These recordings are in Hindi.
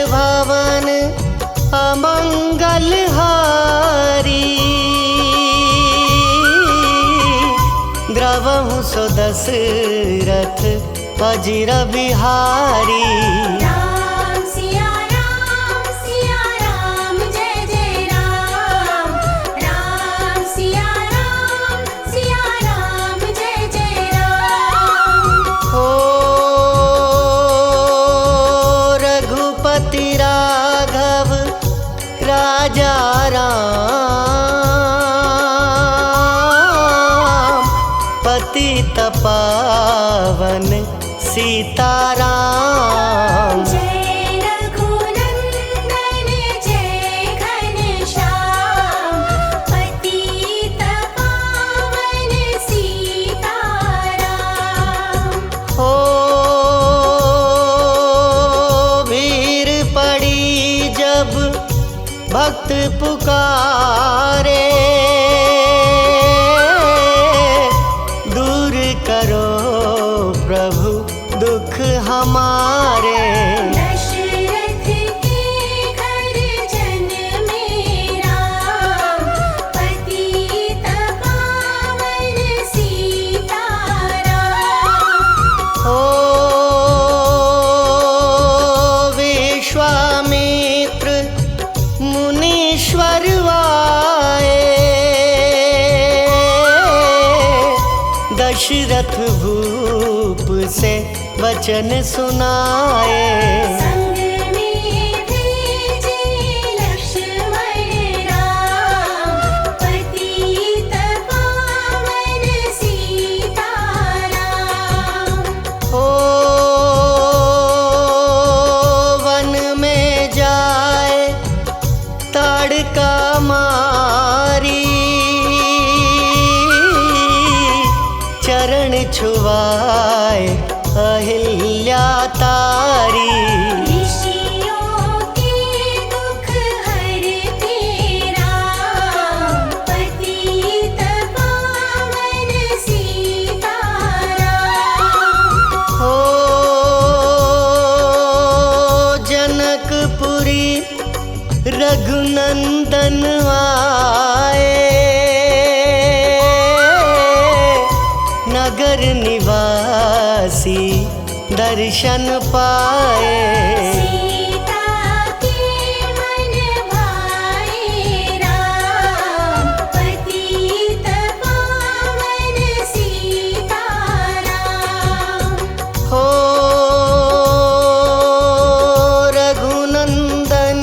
भवन अमंगल हारी। द्रवहु सो दशरथ अजिर बिहारी। राम सिया राम जय जय राम। राम सिया राम जय जय राम। ओ रघुपति राघव राजा राम, पतित पावन सीताराम। जय रघुनंदन जय घनश्याम, पतित पावन सीताराम। हो भीड़ पड़ी जब भक्त पुकारे, दूर करो प्रभु दुख हमारे। दशरथ के घर जन मेरा, पतित पावन सीताराम। हो विश्वामित्र मुनीश्वर आए, दशरथ भूप से वचन सुनाए। संग में भेजे लक्ष्मण राम, पतित पावन सीताराम। ओ वन में जाए ताड़का मारी, चरण छुआए अहिल्या तारी। ऋषियों के दुख हरते राम, पतित पावन सीताराम। हो जनकपुरी रघुनंदन आए, नगर निवासी दर्शन पाए। सीता के मन भाए राम, पतित पावन सीताराम। हो रघुनंदन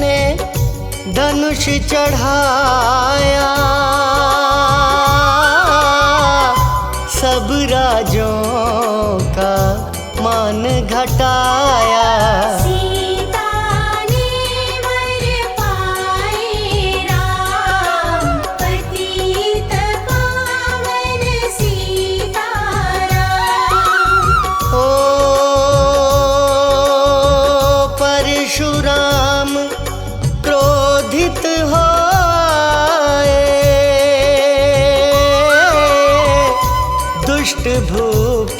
ने धनुष चढ़ाया, सब राजों का मान घटाया। सीता ने वर पाए राम, पतित पावन सीताराम। हो परशुराम क्रोधित होए, दुष्ट भूप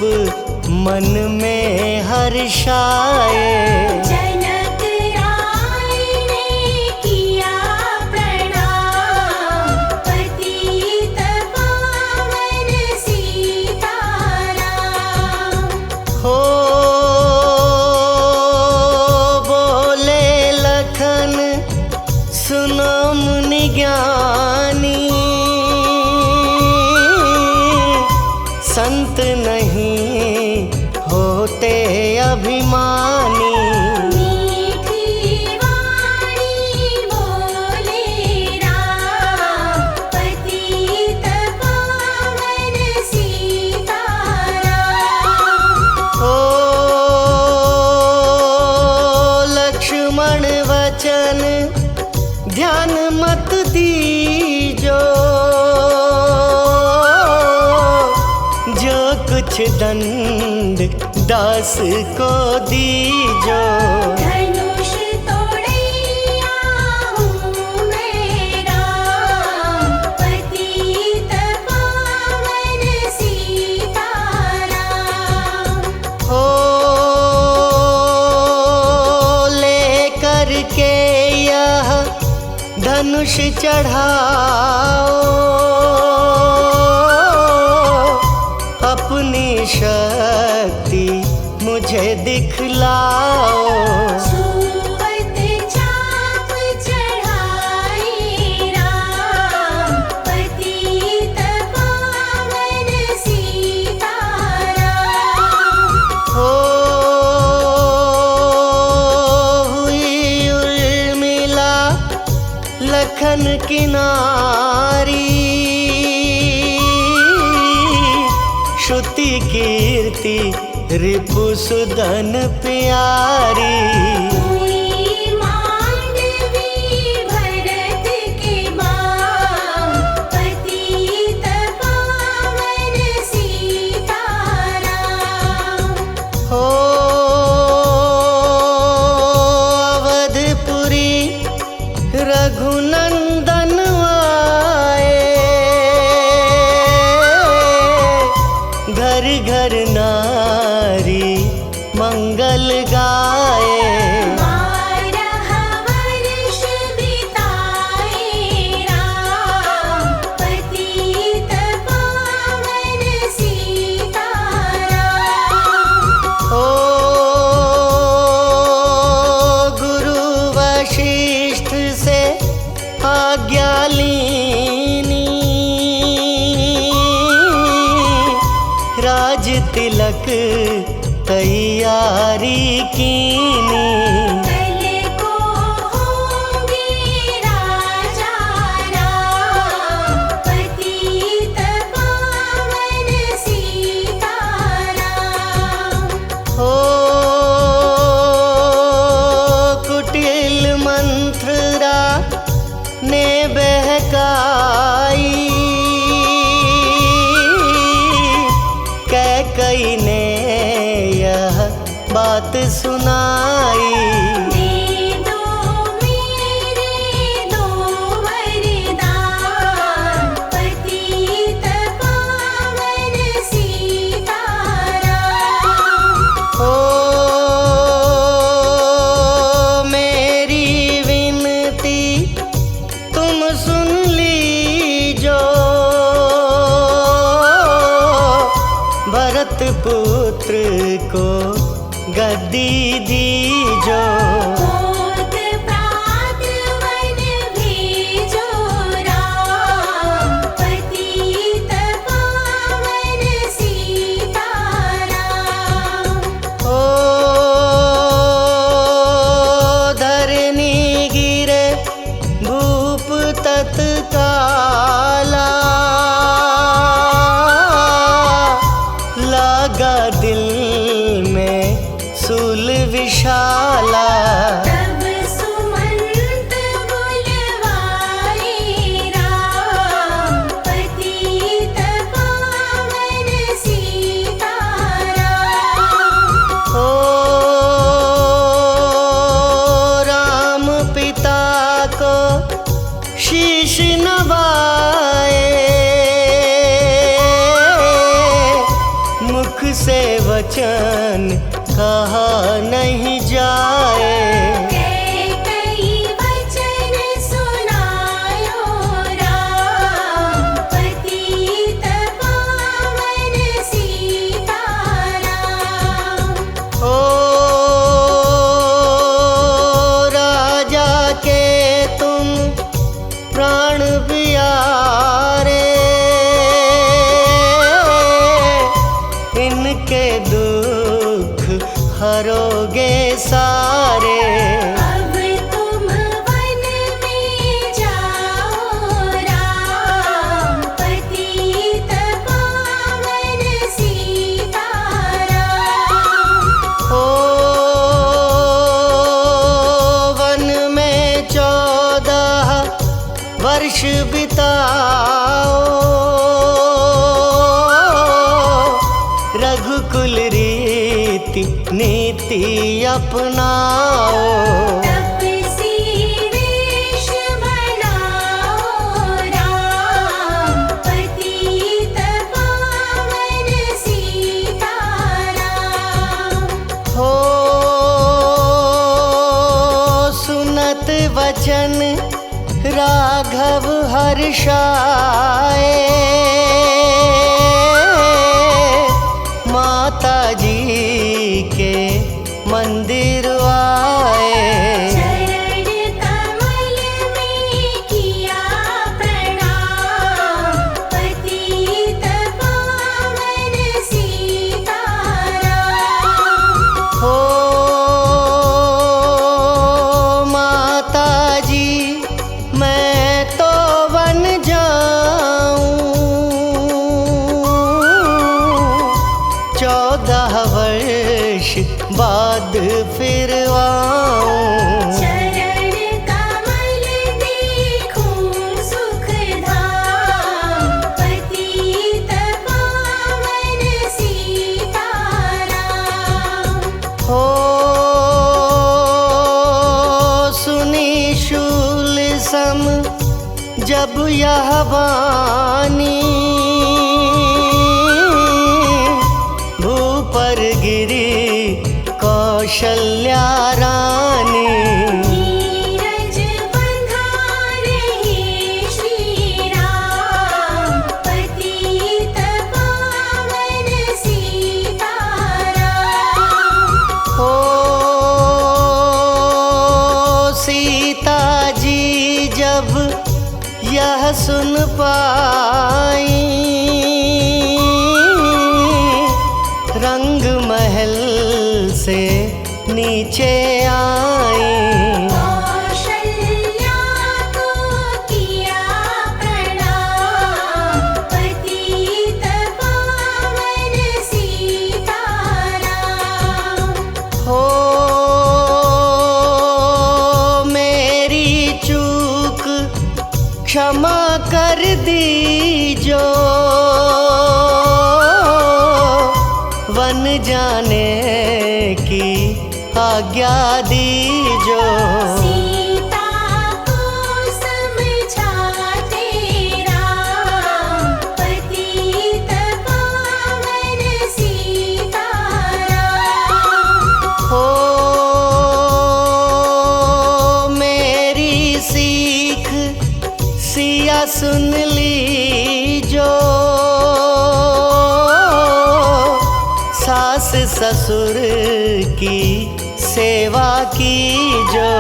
मन में हर्षाए। जनक राय ने किया प्रणाम, पतित पावन सीताराम। हो बोले लखन सुनो मुनि ज्ञानी, संत नहीं होते अभिमानी। मीठी वाणी बोले राम, पतित पावन सीताराम। हो लक्ष्मण वचन ध्यान मत दीजो, जो कुछ दंड दास को दीजो। धनुष तोड़ैया हूँ मैं राम, पतित पावन सीताराम। हो ले धनुष चढ़ाओ, अपनी शक्ति मुझे दिखलाओ। छुवत चाप चढ़ाए राम, पतित पावन सीताराम। हो हुई उर्मिला लखन की नारी, श्रुति कीर्ति रिपुसुदन प्यारी। हुई मांडवी भरत के बाम, पतित पावन सीताराम। हो अवधपुरी रघुनंदन आए, घर घर नारी मंगल गाए। 12 वर्ष बिताए राम, पतित पावन सीताराम। ओ गुरु वशिष्ठ से आज्ञा लीनी, राज तिलक तैयारी कीनी। कल को होंगे राजा राम, पतित पावन सीताराम। हो कुटिल मंत्रा ने बहकाई, कैकई ने यह बात सुनाई। दे दो मेरे दो वरदान, पतित पावन सीताराम। हो मेरी विनती तुम सुन लीजो, भरत पुत्र को गद्दी दीजो। होत प्रात वन भेजो राम, पतित पावन सीताराम। ओ धरनी गिरे भूप तत्काला, लगा दिल में सूल विशाला। तब सुमंत बुलवाए राम, पतित पावन सीताराम। ओ राम पिता को शीश नवाए, मुख से वचन कहा नहीं जाए। कई वचन सुनायो राम, पतित पावन सीताराम। ओ राजा के तुम प्राण प्यारे, इनके दुख हरोगे सारे। अब तुम वन में जाओ राम, पतित पावन सीताराम। ओ वन में 14 वर्ष बिताओ, रघुकुल रीति नीति अपनाओ। तपसी वेश बनाओ राम, पतित पावन सीताराम। हो सुनत वचन राघव हर्षाए, माता जी के मंदिर आए। चरण कमल में किया प्रणाम, पतित पावन सीताराम। हो माता जी मैं तो वन जाऊं, 14 वर्ष बाद फिर आऊं। चरण कमल देखूं सुख धाम, पतित पावन सीताराम। हो सुनी शूल सम जब यह वाणी, भूपर गिरी कौशल्या रानी। नीरज बंधा रहे श्री राम, पतित पावन सीताराम। हो सीता जी जब यह सुन पाई, रंग महल से नीचे आई। कौशल्या को किया प्रणाम, पतित पावन सीताराम। हो मेरी चूक क्षमा कर दीजो, वन जाने की आज्ञा दीजो। सीता को समझाते राम, पतित पावन सीताराम। हो मेरी सीख सिया सुन लीजो, सास ससुर की सेवा कीजो।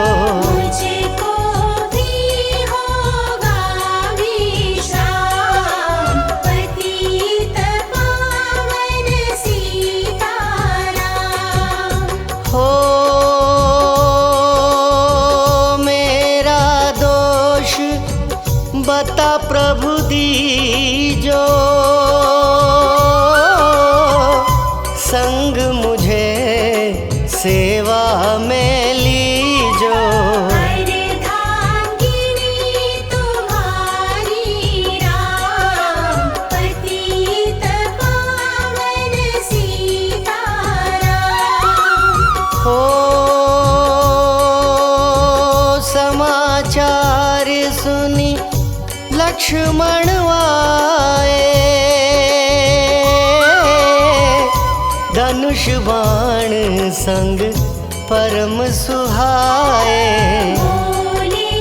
मुझको भी होगा विश्राम, पतित पावन सीताराम। हो मेरा दोष बता प्रभु दीजो, संग मुझे सेवा में लीजो। अर्धांगिनी तुम्हारी राम, पतित पावन सीताराम। हो समाचार सुनी लक्ष्मण आए, धनुष बाण संग परम सुहाए। बोले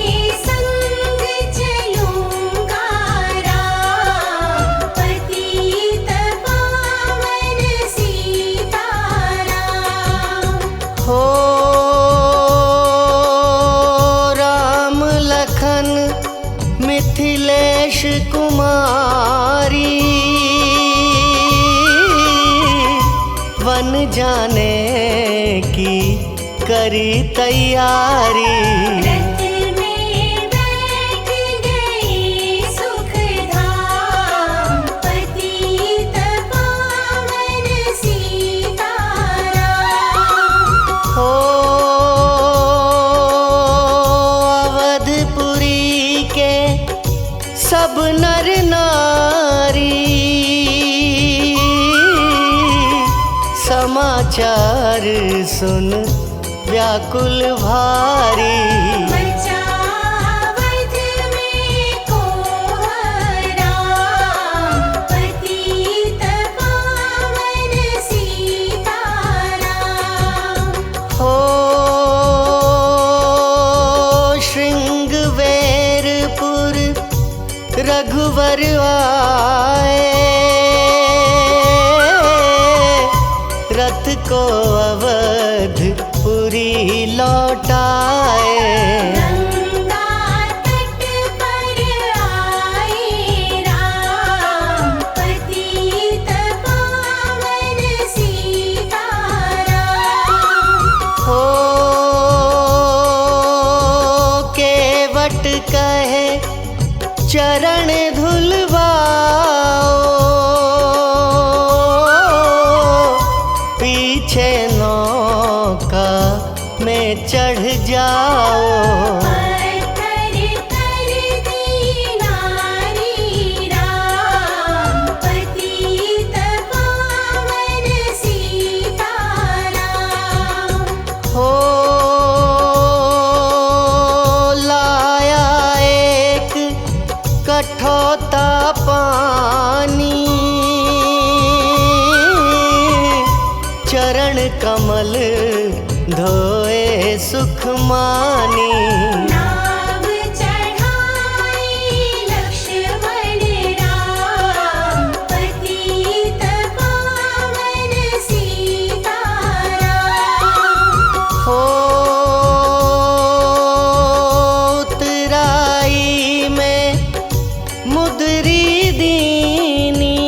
संग चलूंगा राम, पतित पावन सीताराम। हो राम लखन मिथिलेश कुमारी, वन जाने की करी तैयारी। रथ में बैठ गए सुख धाम, पतित पावन सीताराम। हो अवधपुरी के सब नर नारी, समाचार सुन व्याकुल भारी। बचावत में को राम, पतित पावन सीताराम। हो शृंगवेर रघुवर आए, रथ को अवधपुरी लौटाए। गंगा तट पर आए राम, पतित पावन सीताराम। हो केवट कहे चरण धुलवाओ, पीछे नौका में चढ़ जाओ। पत्थर कर दीनारी राम, पतित पावन सीताराम। हो लाया एक कठौता पानी, चरण कमल धोए सुख मानी। नाव चढ़ाए लक्ष्मण राम, पतित पावन सीताराम। हो उतराई में मुदरी दीनी,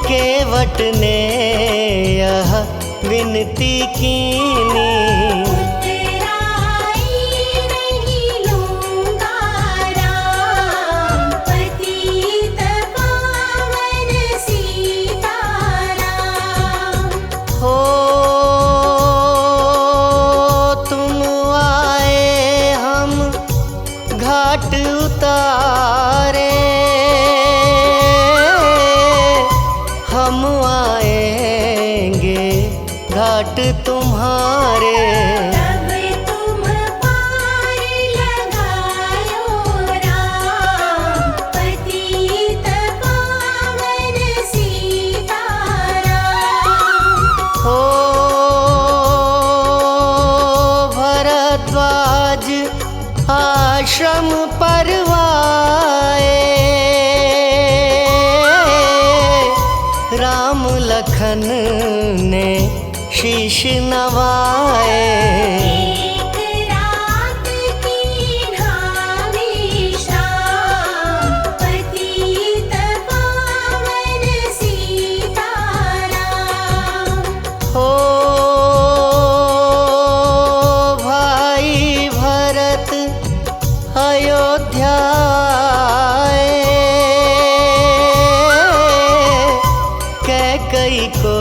केवट ने यह विनती कीनी। उतराई नहीं लूंगा राम, पतित पावन सीताराम। हो तुम आए हम घाट उतारे, हम आएंगे घाट तुम्हारे। तब तुम पार लगायो राम, पतित पावन सीताराम। हो भरद्वाज आश्रम परवाए, राम लखन ने शीश नवाए। एक रात की ढावी शाम, पतित पावन सीताराम। हो भाई भरत अयोध्या आए, कैकई को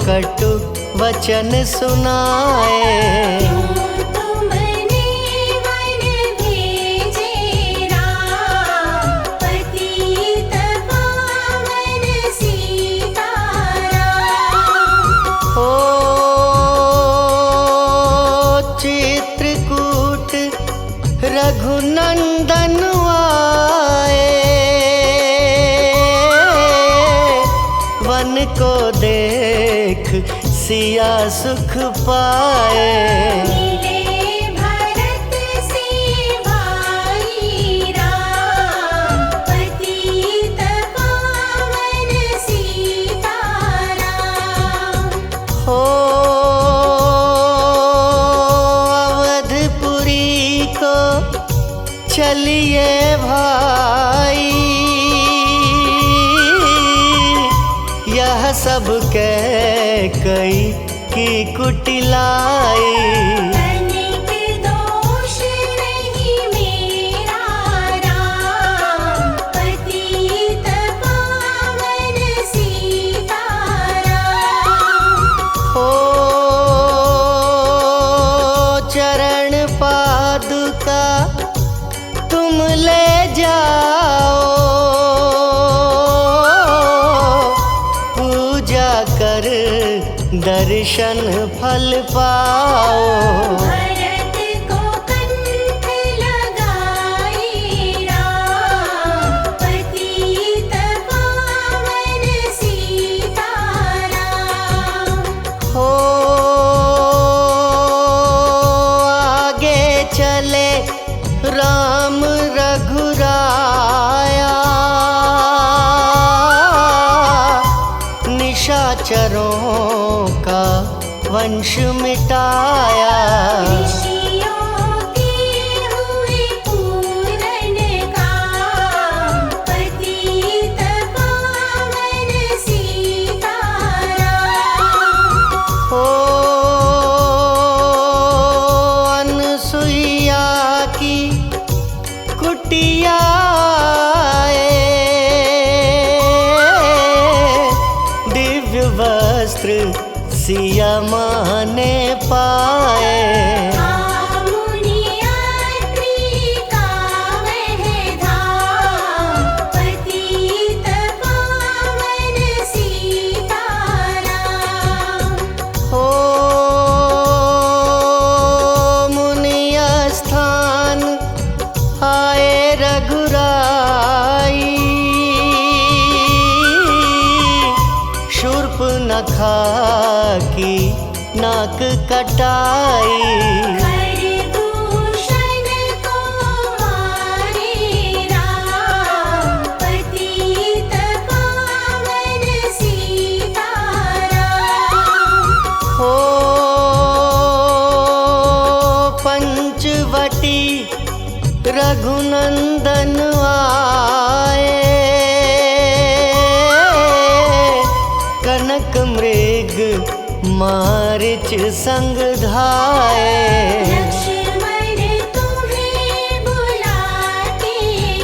कटु वचन सुनाए। तुमने वन भेजे राम, पतित पावन सीताराम। हो चित्रकूट रघुनंदन आए, वन को देख सिया सुख पाए। मिले भरत से भाई राम, पतित पावन सीताराम। हो अवधपुरी को चलिए भाई, यह सब कैकई की कुटिलाई। तनिक दोष नहीं मेरा राम, पतित पावन सीताराम। हो चरण पादुका तुम ले जाओ, पूजा कर दर्शन फल पाओ। भरत को कंठ लगाए राम, पतित पावन सीताराम। हो आगे चले दोष मिटाया। ऋषियों के हुए पूर्ण काम, पतित पावन सीताराम। हो अनसुईया की कुटिया दिव्य वस्त्र सिया माँ ने पाए। मुनियात्री का वह धाम, पतित पावन सीताराम। हो मुनिया स्थान आए रघुराई, शूर्पनखा की नाक कटाई। खरदूषण को मारे राम, पतित पावन सीताराम। हो पंचवटी रघुनंदन आए, कनक मृग मारिच संग धाए। लक्ष्मण तुम्हें बुलाते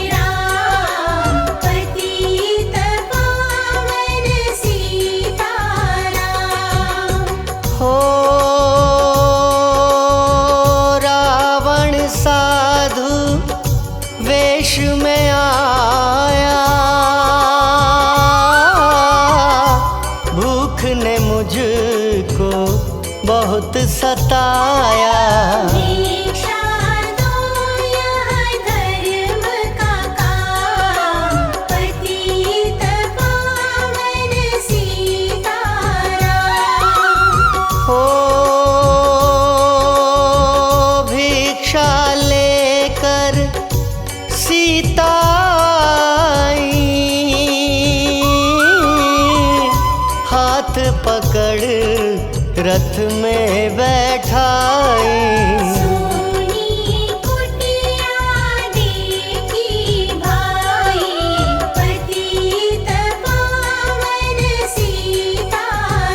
राम, पतित पावन सीताराम। हो रावण साधु वेश में आया, भूख ने मुझको बहुत सताया। दीक्षा दो यह धर्म का काम, पतित पावन सीताराम। हो भिक्षा लेकर सीता आई, हाथ पकड़ रथ में बैठाई। सोनी कुटिया देखी भाई, पतित पावन सीताराम।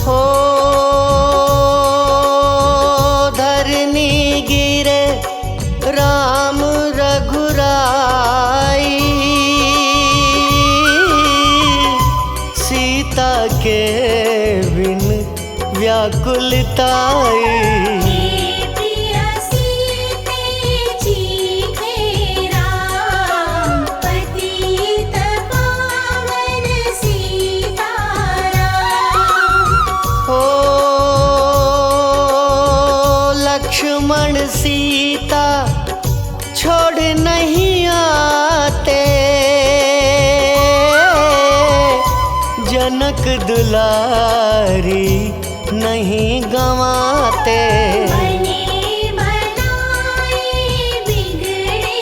हो धरनी गिरे राम रघुराई, सीता के बिन व्याकुलताई। हे प्रिय सीते चीखे राम, पतित पावन सीताराम। हो लक्ष्मण सीता छोड़ नहीं आते, जनक दुलारी नहीं गंवाते। बने बनाए बिगड़े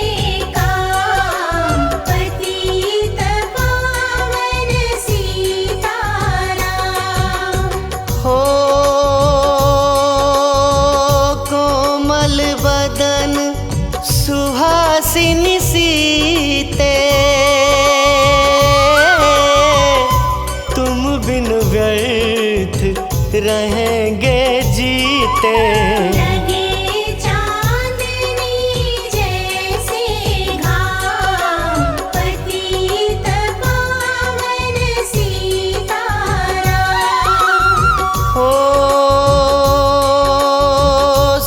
काम, पतित पावन सीताराम। हो कोमल बदन सुहासिनी सीते, तुम बिन व्यर्थ रहेंगे जीते। लगे चांदनी जैसे घाम, पतित पावन सीताराम। हो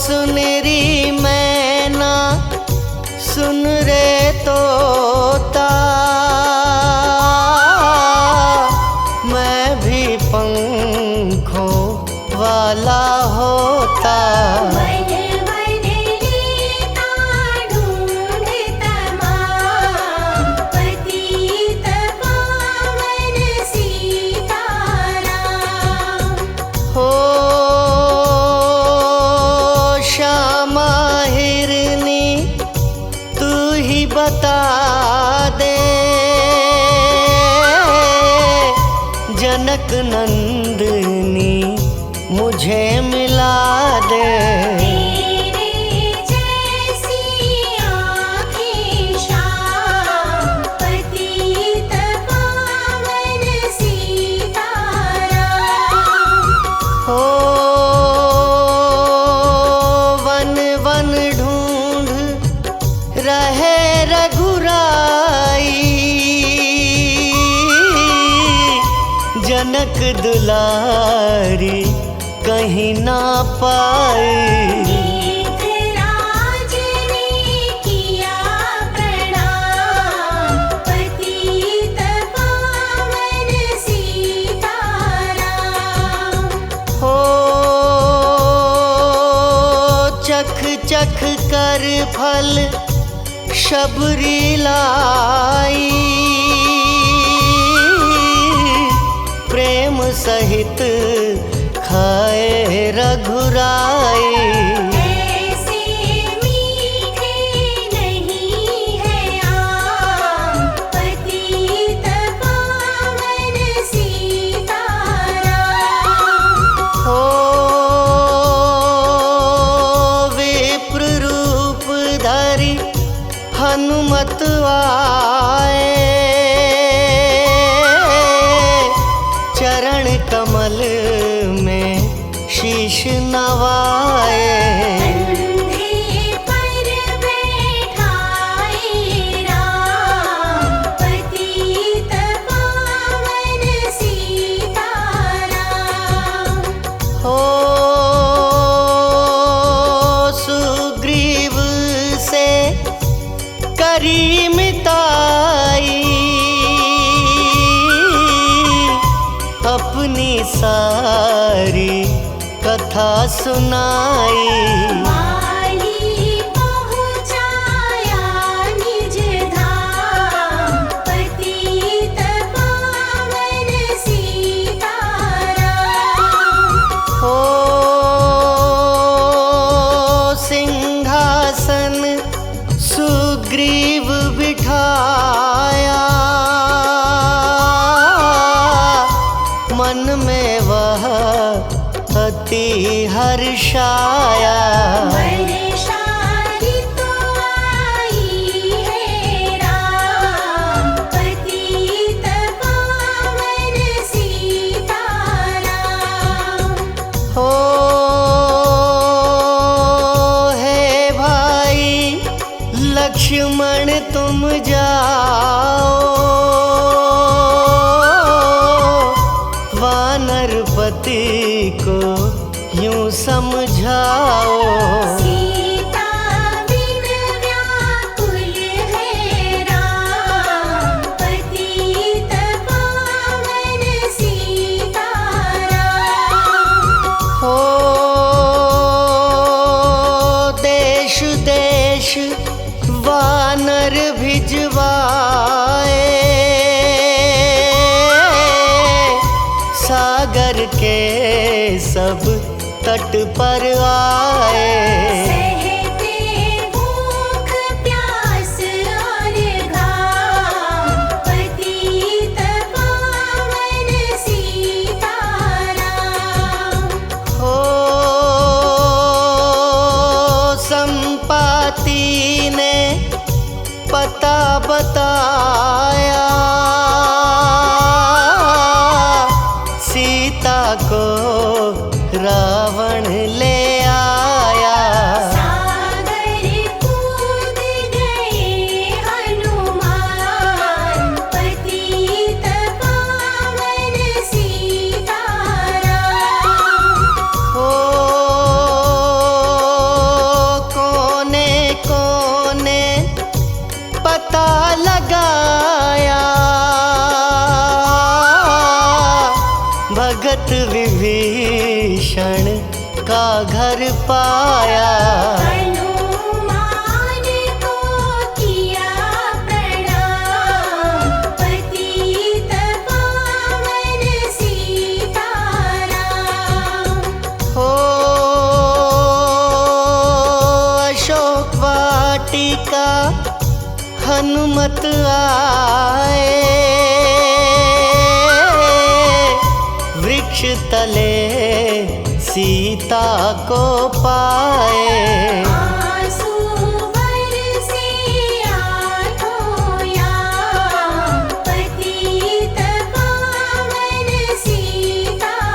सुनरी मैना सुन रे तोता, मैं भी पंखों वाला होता। मन मन लेता ढूंढ तमाम, पतित पावन सीताराम। हो श्यामा हिरनी तू ही बता दे, जनक नंदिनी मुझे मिला दे। तेरे जैसी आँखें श्याम पतित पावन सीताराम। हो वन वन ढूंढ रहे रघुराई, जनक दुलारी कहीं ना पाई। एक राज ने किया प्रणाम पतित पावन सीताराम। हो चख चख कर फल शबरी लाई, प्रेम सहित खाए रघुराई। ऐसे मीठे नहीं है आम पतित पावन सीताराम। हो विप्र रूप धरि हनुमत आए, चरण कमल में शीश नवाए। कंधे पर बैठाए राम पतित पावन सीताराम। हो सुग्रीव से करी मिताई, अपनी सारी कथा सुनाई। माली पहुँचाया निज धाम पतित पावन सीताराम। हो सिंहासन सुग्रीव बिठाया, मन में वह अति हर्षाया। वर्षाली तो आई है राम पतित पावन सीताराम। हो हे भाई लक्ष्मण तुम जाओ, वानरपति को यूं समझाओ। सीता बिन व्याकुल है राम पतित पावन सीताराम। हो देश देश वानर भिजवाए, सागर के सब तट पर आए। सहते भूख प्यास और घाम पतित पावन सीताराम। हो संपाति ने पता बताया, सीता को रावण ले आया। सागर कूद गए हनुमान पतित पावन सीताराम। हो कोने कोने पता लगाया, भगत विभीषण का घर पाया। हनुमान को किया प्रणाम पतित पावन सीताराम। हो अशोक वाटिका हनुमत आए, वृक्ष तले सीता को पाए। आंसू बरसे आँखों याम, पतित पावन सीताराम।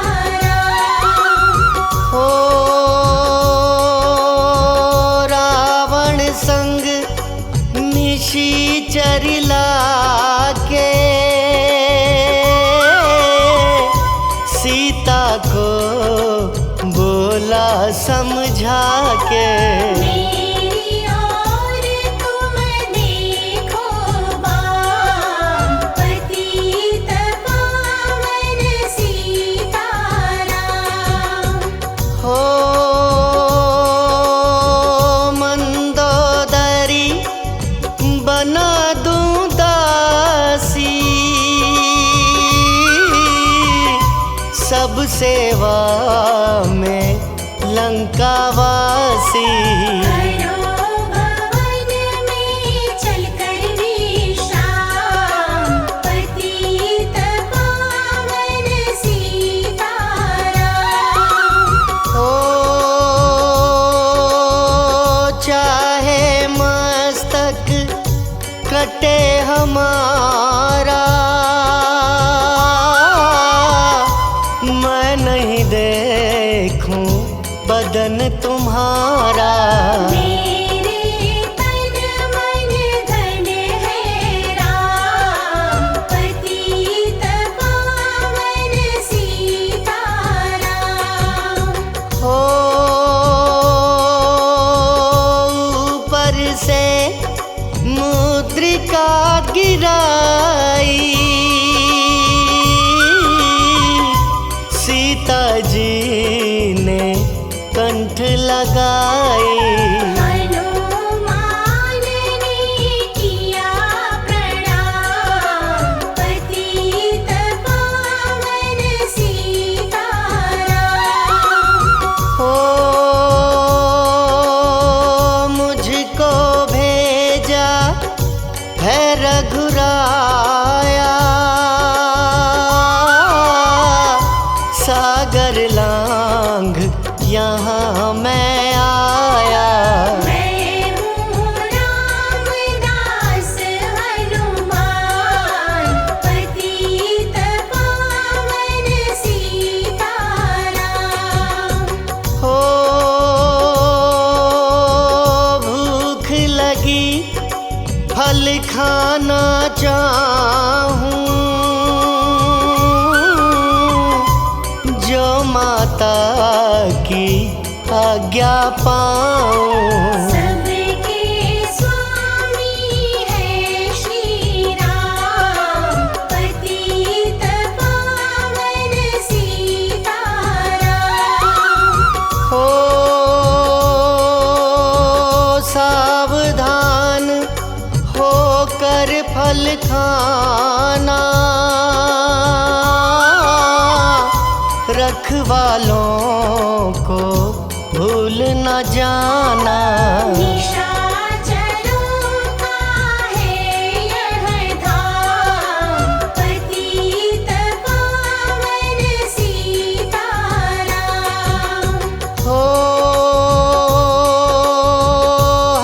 हो रावण संग निशाचर लाके सीता को बोला समझा के। मेरी ओर तुम देखो बाम, पतित पावन सीताराम। हो मंदोदरी बना दूं दासी, सब सेवा में लंकावासी। करो भवन में चलकर विश्राम, पतित पावन सीताराम। हो चाहे मस्तक कटे हमारा, मैं नहीं देखूं बदन तुम्हारा। मेरे तन मन धन है राम, पतित पावन सीताराम। हो ऊपर से मुद्रिका गिराई, सीता जी ने कंठ लगाई। हनुमान ने किया प्रणाम, पतित पावन सीताराम। हो मुझको भेजा है रघुराया, सागर लांघ यहाँ मैं आया। मैं हूँ रामदास हनुमान, पतित पावन सीताराम। हो भूख लगी फल खाना चाहूं, जो माता की आज्ञा पाऊं। सबके स्वामी है श्री राम, पतित पावन सीताराम। हो सावधान होकर फल खाना, रखवालों को भूल न जाना। निशाचरों का है यह धाम, पतित पावन सीताराम। हो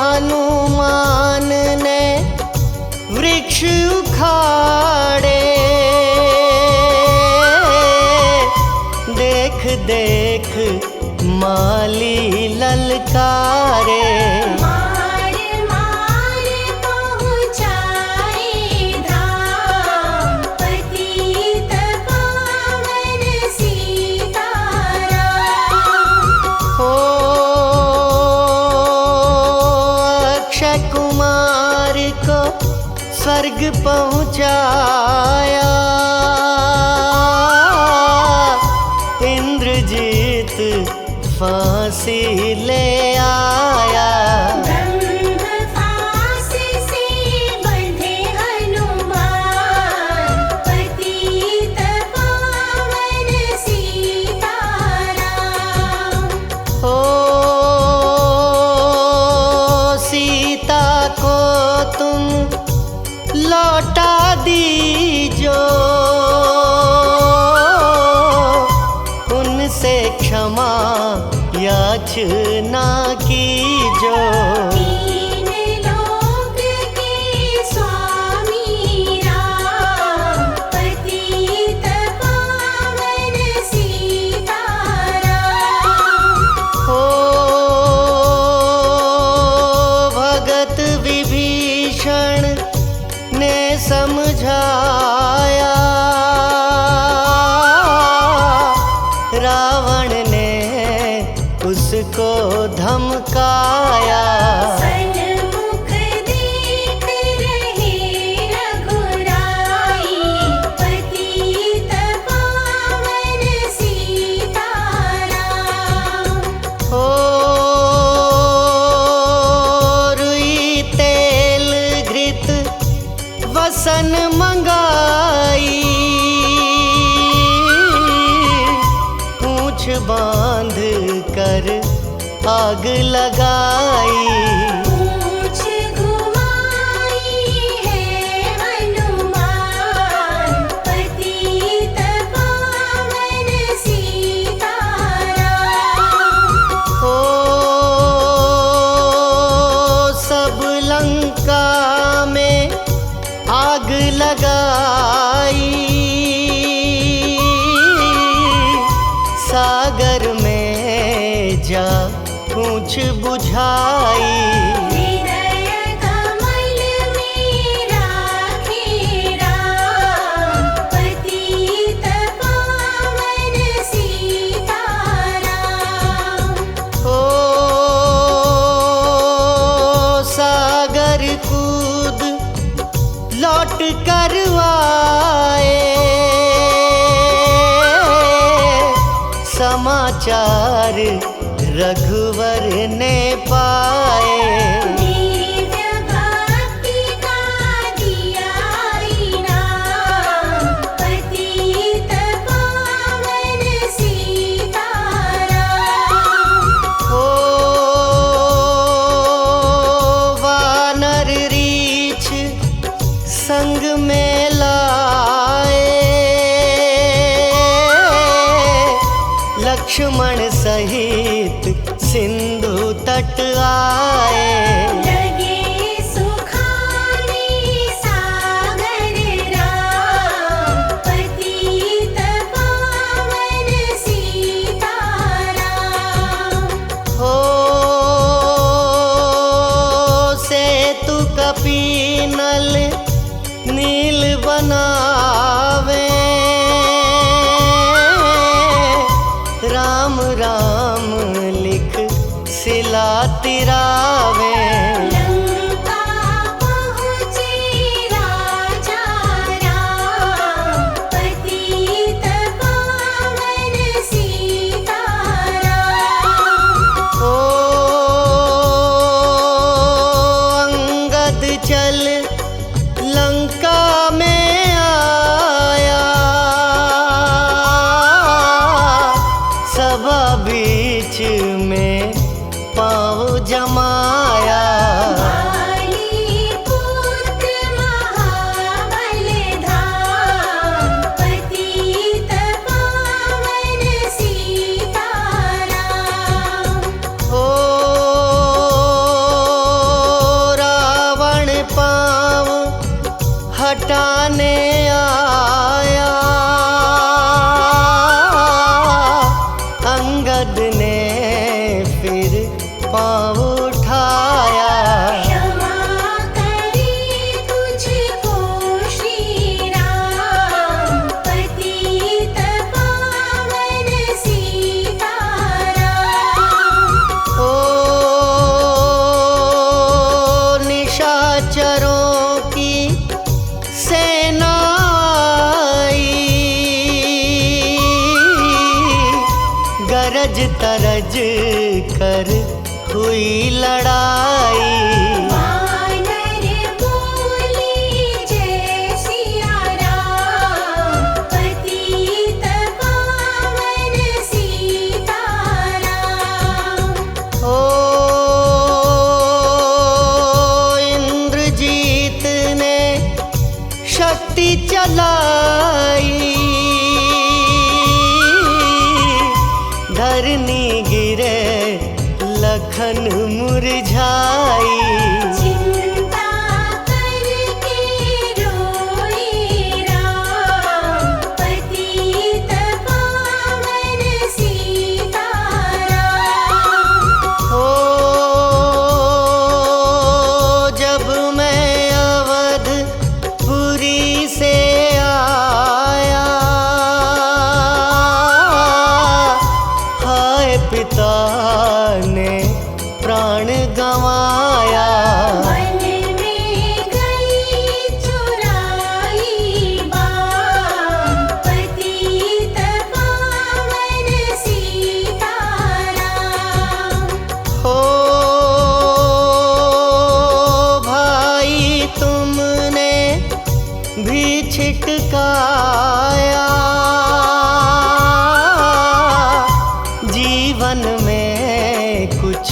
हनुमान ने वृक्ष उखाड़े, देख देख माली ललकारे। मार मार पहुँचाए धाम, पतित पावन सीताराम। हो अक्षय कुमार को स्वर्ग पहुँचाया, इंद्रजीत फांसी ले आया। ब्रह्म फांस से बंधे हनुमान, पतित पावन सीताराम। हो सीता को तुम लौटा दीजो, उनसे क्षमा याचना की जो। तीन लोक के स्वामी राम, पतित पावन सीताराम। हो भगत विभीषण ने समझाया, रावण ने उसको धमकाया। सन्मुख देख रहे रघुराई, पतित पावन सीताराम। हो रुई तेल घृत वसन मंगाई, पूंछ बांध कर आग लगाई। पूंछ घुमाई है हनुमान, पतित पावन सीताराम। हो सब लंका में आग लगाई, सागर में जा पूंछ बुझाई। हृदय कमल में राखे राम, पतित पावन सीताराम। हो सागर कूद लौट कर आए, समाचार रघुवर ने पाए। दिव्य भक्ति का दिया इनाम, पतित पावन सीताराम। हो वानर रीछ संग में लाए, लक्ष्मण सहित सिंधु तट आए। लगे सुखाने सागर राम, पतित पावन सीताराम। हो सेतु कपीनल नील बनावे, राम राम लिख सिला तिरावे। लंका पहुँचे राजा राम, पतित पावन सीताराम। हो अंगद चल लंका में आया, सभा बीच में पाँव जमाया। बाली पुत्र महाबल धाम, पतित पावन सीताराम। हो रावण पाँव हटाने आया, अंगद ने फिर पाँव उठाया। क्षमा करे तुझको श्री राम, पतित पावन सीताराम। हो निशाचरों की सेना आई, गरज तरज कर हुई लड़ाई। वानर बोले जय सिया राम, पतित पावन सीताराम। हो इंद्रजीत ने शक्ति चलाई, धरनी गिरे मुरझाई। चिंता करके रोए राम, पतित पावन सीताराम। हो जब मैं अवधपुरी से आया, हाय पिता ने प्राण गंवाया। वन में गई चुराई बाम, पतित पावन सीताराम। हो भाई तुमने भी छिटकाया, जीवन में कुछ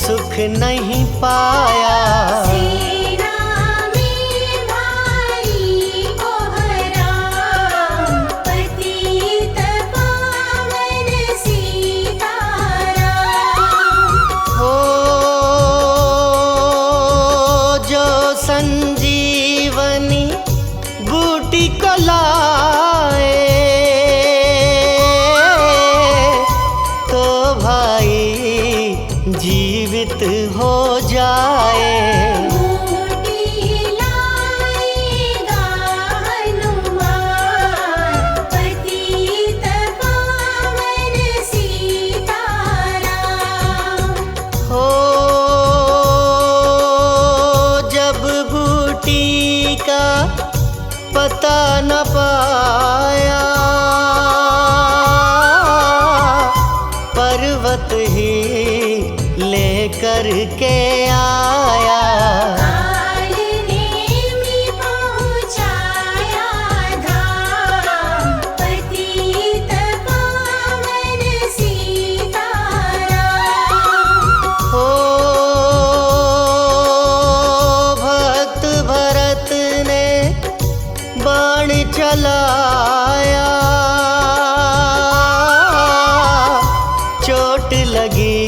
सुख नहीं पाया। सेना में भारी कोहराम, पतित पावन सीताराम। हो जो संजीवनी बूटी को लाए, तो भाई जीवित हो जाए। बूटी लाएगा हनुमान, पतित पावन सीताराम। हो जब बूटी का पता न पाया, पर्वत ही लेकर के आया। काल नेमि पहुँचाया धाम, पतित पावन सीताराम। हो भक्त भरत ने बाण चलाया, चोट लगी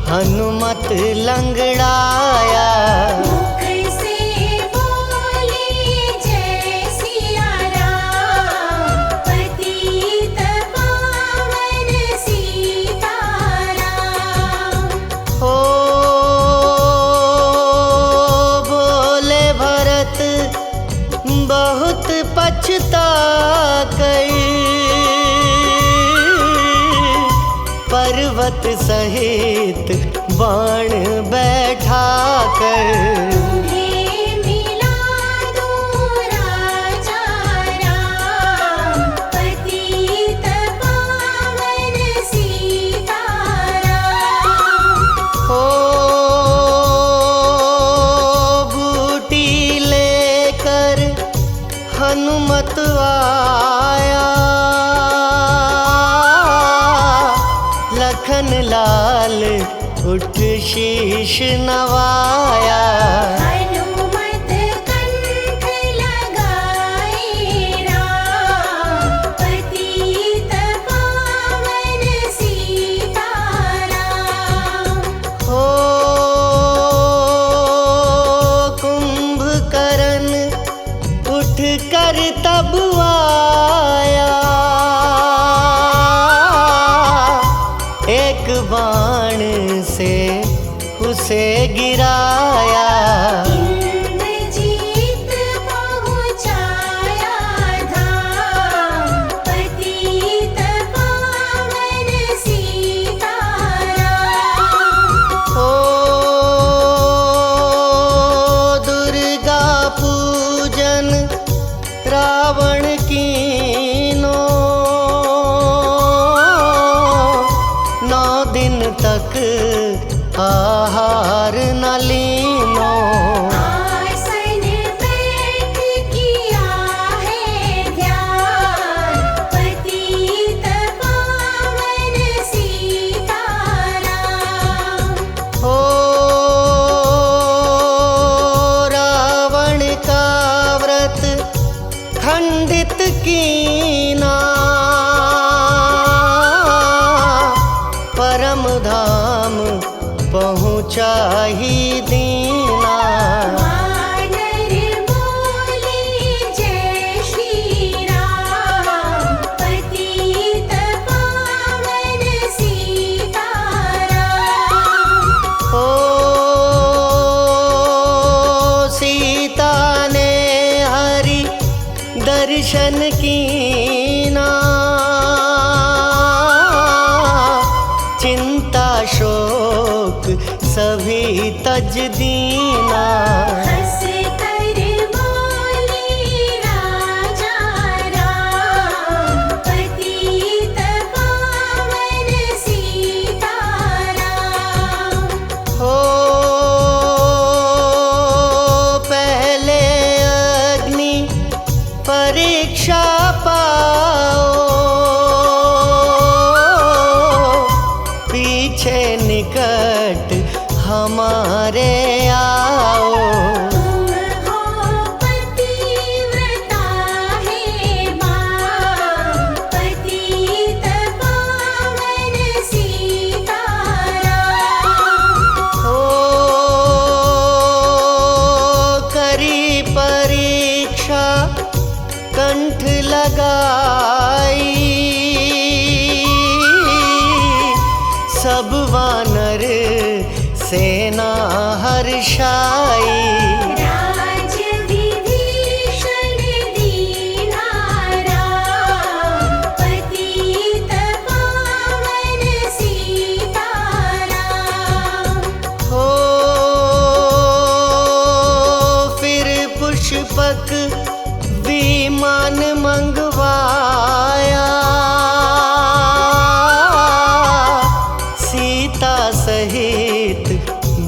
हनुमत लंगड़ाया। मुख से बोले जय सिया राम, पतित पावन सीताराम। हो बोले भरत बहुत पछता कर, पर्वत सहित बाण बैठा कर। तुम्हें मिला दूं राजा राम, पतित पावन सीताराम। हो बूटी लेकर हनुमत आया, लखन लाल उठ शीश नवाया। हनुमत कंठ लगाए राम, पतित पावन सीताराम। हो कुंभकर्ण उठ कर तब आया, एक बाण से उसे गिराया। इंद्रजीत पहुँचाया धाम, पतित पावन सीताराम। हो दुर्गा पूजन रावण कीनो, 9 दिन तक आहार न लीनो। आसन बैठ किया है ध्यान, पतित पावन सीताराम। हो रावण का व्रत खंडित कीना, परम धाम पहुँचा ही दीना। वानर बोले जय श्री राम, पतित पावन सीताराम। ओ सीता ने हरि दर्शन कीना, चिंता शोक सभी तज दीना। हंस कर बोले राजा राम, पतित पावन सीताराम। हो पहले अग्नि परीक्षा पाओ, पीछे निकट हमारे आओ। तुम हो पतिव्रता हे मां, पतित पावन सीताराम। हो करी परीक्षा कंठ लगाई, सब वानर सेना हर्षाई। राज विभीषण दीना राम, पतित पावन सीताराम। हो फिर पुष्पक विमान मंगवाया, सीता सहित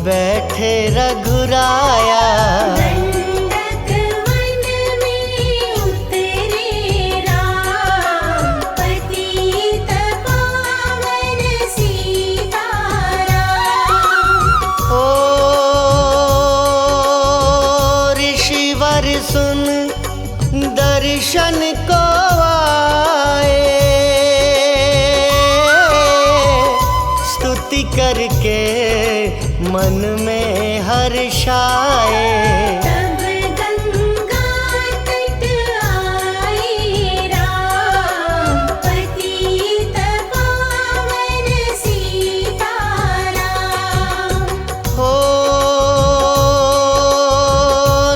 बैठे रघुराया। दंडक वन में उतरे राम, पतित पावन सीताराम। ओ ऋषिवर सुन दर्शन को आए, स्तुति करके मन में हर्षाए। तब गंगा तट आए राम, पतित पावन सीताराम। हो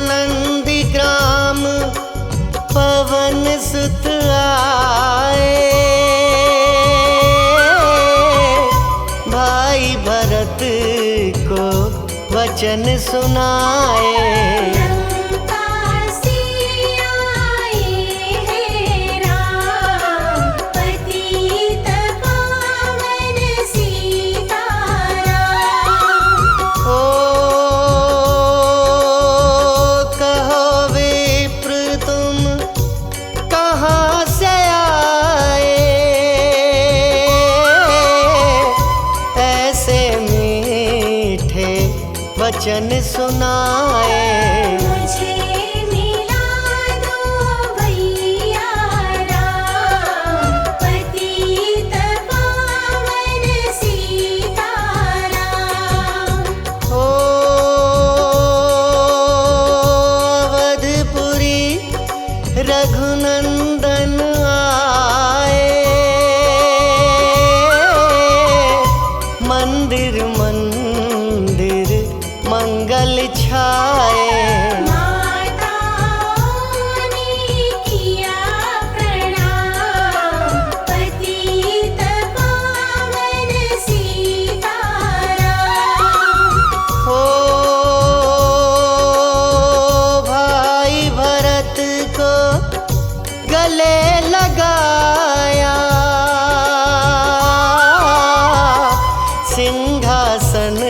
नंदीग्राम पवन सुत आए, भाई भरत को वचन सुनाए। लंका से आए हैं राम, पतित पावन सीताराम। हो कहो विप्र तुम कहाँ से आए, ऐसे मीठे वचन सुनाए। मुझे मिला दो भैया राम, पतित पावन सीताराम। हो अवधपुरी रघुनंदन आए, मंदिर मंदिर मंगल छाए। माताओं ने किया प्रणाम, पतित पावन सीताराम। हो भाई भरत को गले लगाया, सिंहासन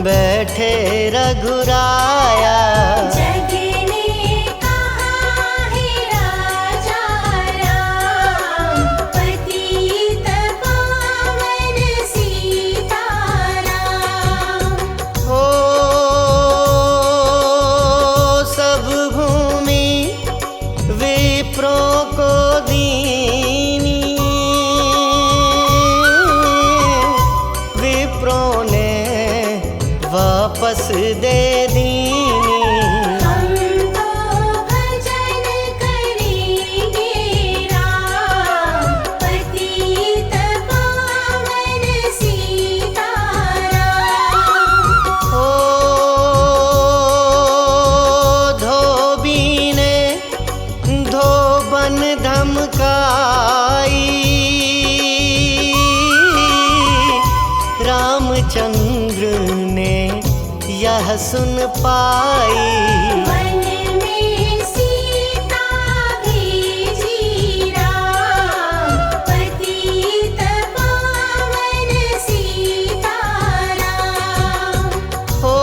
बैठे रघुराया। जग ने कहा है राजा राम, पतित पावन सीताराम। हो सब भूमि विप्रों को दीनी, विप्रों ने वापस दे दीनी। हम तो भजन करेंगे राम, पतित पावन सीताराम। ओ धोबी ने धोबन धमकाई, रामचंद्र ने यह सुन पाई। वन में सीता भेजी राम, पतित पावन सीताराम। ओ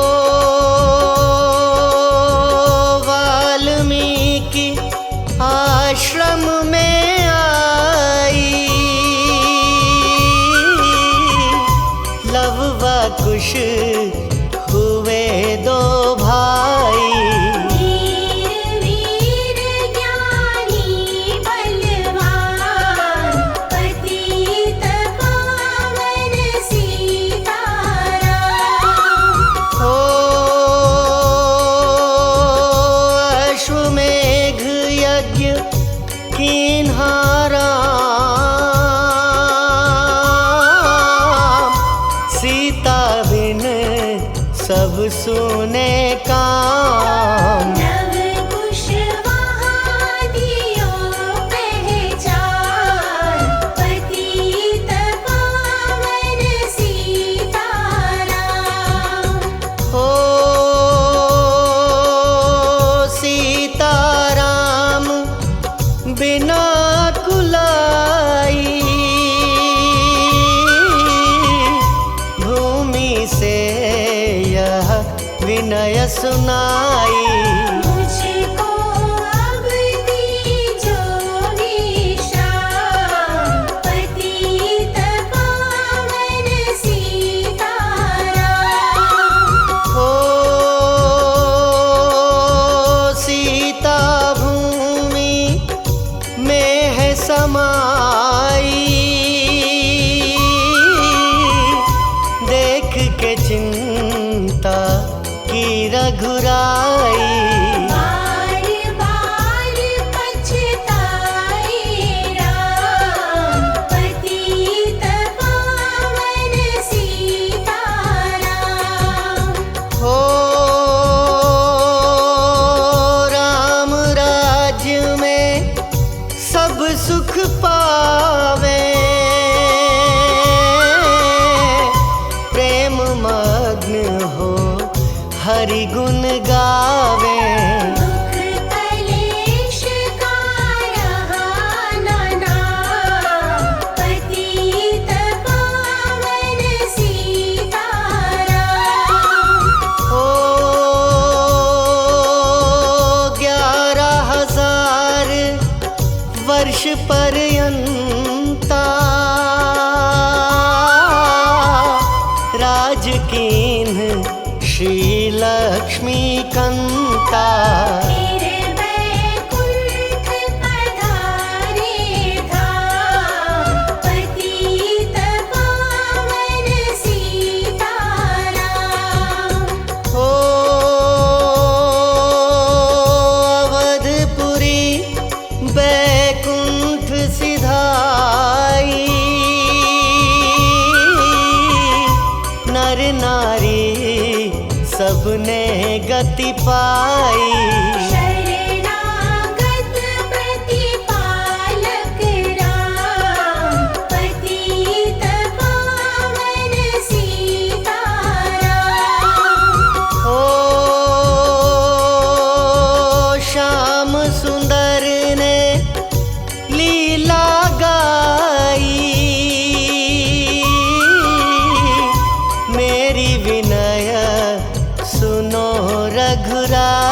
वाल्मीकि आश्रम में आई, लव व कुश हुए दो भाई। वीर वीर ज्ञानी बलवान, पतित पावन सीताराम। ओ अश्वमेघ यज्ञ कीन्हा राम, सीता बिन सब सुने काम। नव कुश वहाँ दियो पहचान, पतित पावन सीताराम। ओ सीताराम बिना कुलाई, भूमि से यह विनय सुनाई। मुझको अब दीजो विश्राम, पतित पावन सीताराम। ओ सीता भूमि में है समाई, देख के चिंता की रघुराई। बार बार पछताए राम, पतित पावन सीताराम। हो राम राज्य में सब सुख पावे, प्रेम मग्न हो हरि गुण गावे। दुख कलेश का रहा न नाम, पतित पावन सीताराम। ओ 11,000 वर्ष पर्यंता राज कीन्ह श्री लक्ष्मी कंता। फिर बैकुंठ पधारे धाम, पतित पावन सीताराम। ओ अवधपुरी बैकुंठ सिधाई, नर नारी सबने गति पाई। शरणागत प्रतिपालक राम, पतित पावन सीताराम। ओ श्याम सुंदर ने लीला गाई, मेरी विनय सुनो रघुराई।